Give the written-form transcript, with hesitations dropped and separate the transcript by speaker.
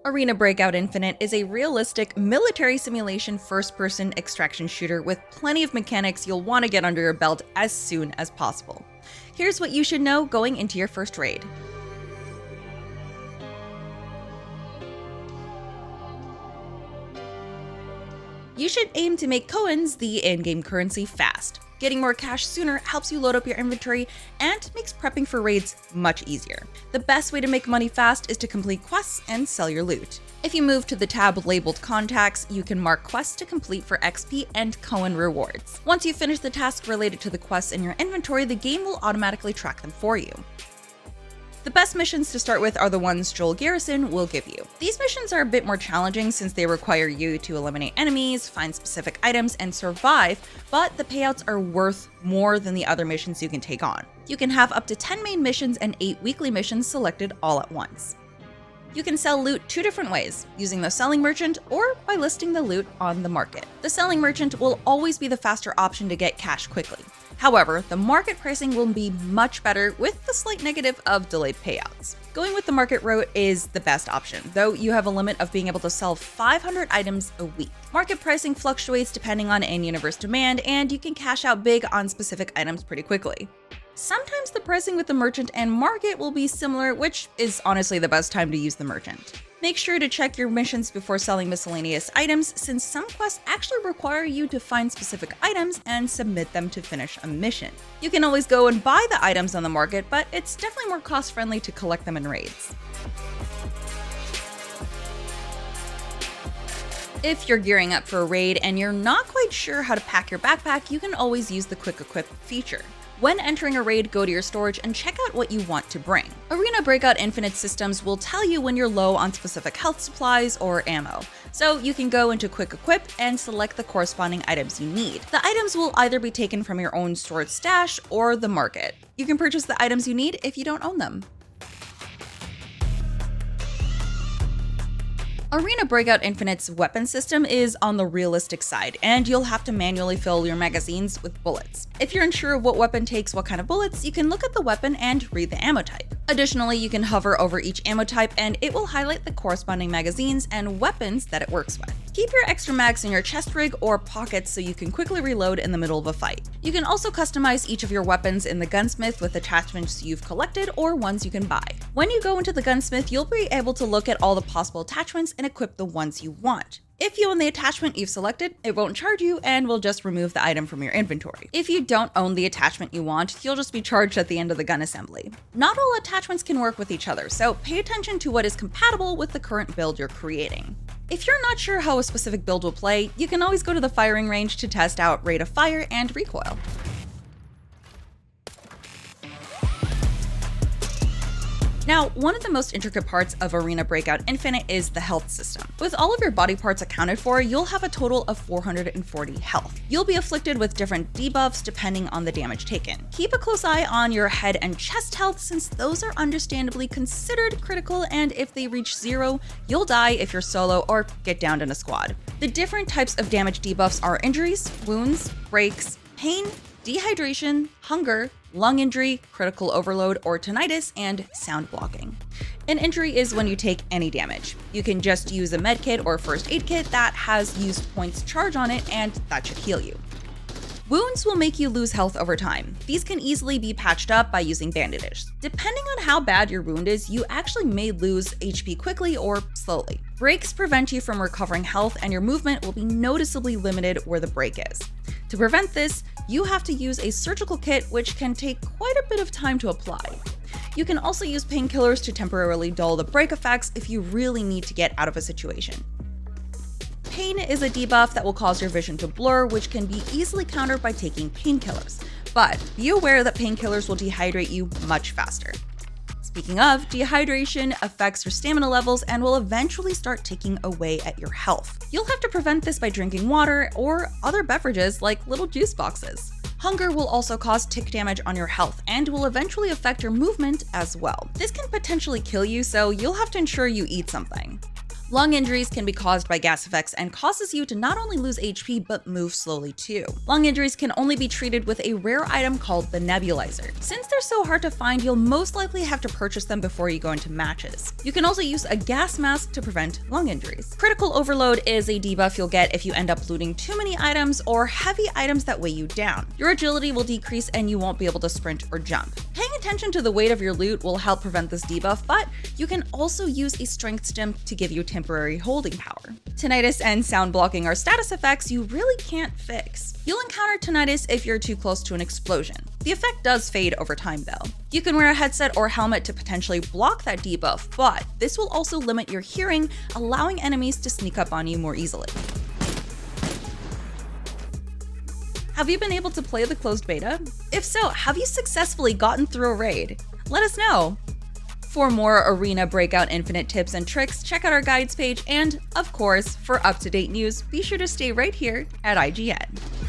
Speaker 1: Arena Breakout Infinite is a realistic military simulation first-person extraction shooter with plenty of mechanics you'll want to get under your belt as soon as possible. Here's what you should know going into your first raid. You should aim to make coins, the in-game currency, fast. Getting more cash sooner helps you load up your inventory and makes prepping for raids much easier. The best way to make money fast is to complete quests and sell your loot. If you move to the tab labeled Contacts, you can mark quests to complete for XP and coin rewards. Once you finish the task related to the quests in your inventory, the game will automatically track them for you. The best missions to start with are the ones Joel Garrison will give you. These missions are a bit more challenging since they require you to eliminate enemies, find specific items, and survive, but the payouts are worth more than the other missions you can take on. You can have up to 10 main missions and 8 weekly missions selected all at once. You can sell loot 2 different ways, using the selling merchant or by listing the loot on the market. The selling merchant will always be the faster option to get cash quickly. However, the market pricing will be much better with the slight negative of delayed payouts. Going with the market route is the best option, though you have a limit of being able to sell 500 items a week. Market pricing fluctuates depending on in-universe demand, and you can cash out big on specific items pretty quickly. Sometimes the pricing with the merchant and market will be similar, which is honestly the best time to use the merchant. Make sure to check your missions before selling miscellaneous items, since some quests actually require you to find specific items and submit them to finish a mission. You can always go and buy the items on the market, but it's definitely more cost-friendly to collect them in raids. If you're gearing up for a raid and you're not quite sure how to pack your backpack, you can always use the Quick Equip feature. When entering a raid, go to your storage and check out what you want to bring. Arena Breakout Infinite systems will tell you when you're low on specific health supplies or ammo, so you can go into Quick Equip and select the corresponding items you need. The items will either be taken from your own stored stash or the market. You can purchase the items you need if you don't own them. Arena Breakout Infinite's weapon system is on the realistic side, and you'll have to manually fill your magazines with bullets. If you're unsure of what weapon takes what kind of bullets, you can look at the weapon and read the ammo type. Additionally, you can hover over each ammo type and it will highlight the corresponding magazines and weapons that it works with. Keep your extra mags in your chest rig or pockets so you can quickly reload in the middle of a fight. You can also customize each of your weapons in the gunsmith with attachments you've collected or ones you can buy. When you go into the gunsmith, you'll be able to look at all the possible attachments and equip the ones you want. If you own the attachment you've selected, it won't charge you and will just remove the item from your inventory. If you don't own the attachment you want, you'll just be charged at the end of the gun assembly. Not all attachments can work with each other, so pay attention to what is compatible with the current build you're creating. If you're not sure how a specific build will play, you can always go to the firing range to test out rate of fire and recoil. Now, one of the most intricate parts of Arena Breakout Infinite is the health system. With all of your body parts accounted for, you'll have a total of 440 health. You'll be afflicted with different debuffs depending on the damage taken. Keep a close eye on your head and chest health, since those are understandably considered critical, and if they reach 0, you'll die if you're solo or get downed in a squad. The different types of damage debuffs are injuries, wounds, breaks, pain, dehydration, hunger, lung injury, critical overload or tinnitus, and sound blocking. An injury is when you take any damage. You can just use a med kit or first aid kit that has used points charge on it, and that should heal you. Wounds will make you lose health over time. These can easily be patched up by using bandages. Depending on how bad your wound is, you actually may lose HP quickly or slowly. Breaks prevent you from recovering health, and your movement will be noticeably limited where the break is. To prevent this, you have to use a surgical kit, which can take quite a bit of time to apply. You can also use painkillers to temporarily dull the break effects if you really need to get out of a situation. Pain is a debuff that will cause your vision to blur, which can be easily countered by taking painkillers. But be aware that painkillers will dehydrate you much faster. Speaking of, dehydration affects your stamina levels and will eventually start taking away at your health. You'll have to prevent this by drinking water or other beverages like little juice boxes. Hunger will also cause tick damage on your health and will eventually affect your movement as well. This can potentially kill you, so you'll have to ensure you eat something. Lung injuries can be caused by gas effects and causes you to not only lose HP but move slowly too. Lung injuries can only be treated with a rare item called the nebulizer. Since they're so hard to find, you'll most likely have to purchase them before you go into matches. You can also use a gas mask to prevent lung injuries. Critical overload is a debuff you'll get if you end up looting too many items or heavy items that weigh you down. Your agility will decrease and you won't be able to sprint or jump. Paying attention to the weight of your loot will help prevent this debuff, but you can also use a strength stim to give you temporary holding power. Tinnitus and sound blocking are status effects you really can't fix. You'll encounter tinnitus if you're too close to an explosion. The effect does fade over time though. You can wear a headset or helmet to potentially block that debuff, but this will also limit your hearing, allowing enemies to sneak up on you more easily. Have you been able to play the closed beta? If so, have you successfully gotten through a raid? Let us know! For more Arena Breakout Infinite tips and tricks, check out our guides page, and, of course, for up-to-date news, be sure to stay right here at IGN.